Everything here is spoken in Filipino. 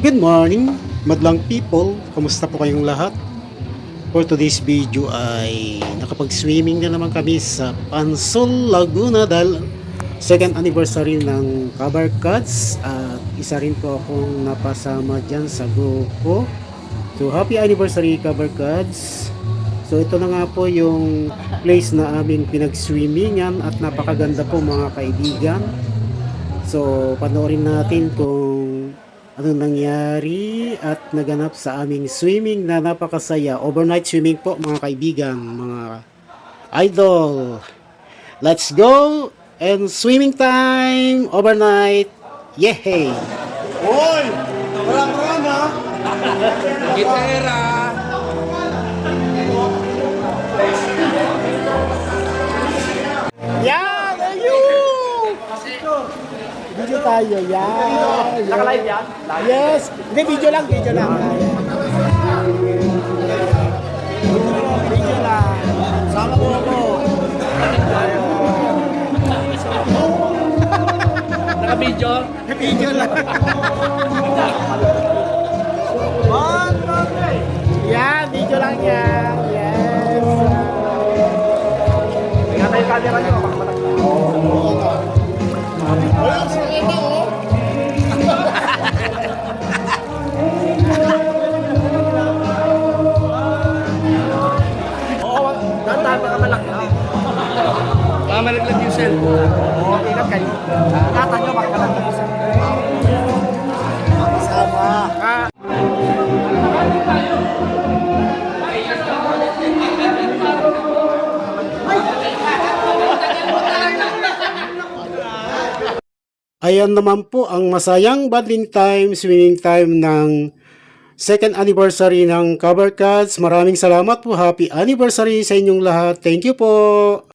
Good morning, madlang people. Kamusta po kayong lahat? For today's video ay nakapag-swimming na naman kami sa Pansol, Laguna dahil second anniversary ng Cover Cats at isa rin po akong napasama dyan sa grupo. So happy anniversary Cover Cats. So ito na nga po yung place na aming pinag-swimmingan at napakaganda po mga kaibigan. So panoorin natin kung anong nangyari at naganap sa aming swimming na napakasaya. Overnight swimming po mga kaibigan, mga idol. Let's go and swimming time overnight. Yehey! Hoy! Parang ha? Gitera! Yan! Ayun! Video tayo, yan! Naka-live yan? Yes! Hindi, video lang, video lang. Video lang. Sama mo ako. Naka-video? Video lang. Yan, video lang yan. Yes. Tingnan tayo yung camera nyo. Baka malaki. Ayun, sakit na oh. Oo, dahan-dahan baka malaki. Baka malaglag yung cellphone. Oo, ingat kayo. Ingatan nyo baka malaglag yung cellphone. Sama. Ayan naman po ang masayang bonding time, swimming time ng second anniversary ng Cover Cats. Maraming salamat po. Happy anniversary sa inyong lahat. Thank you po.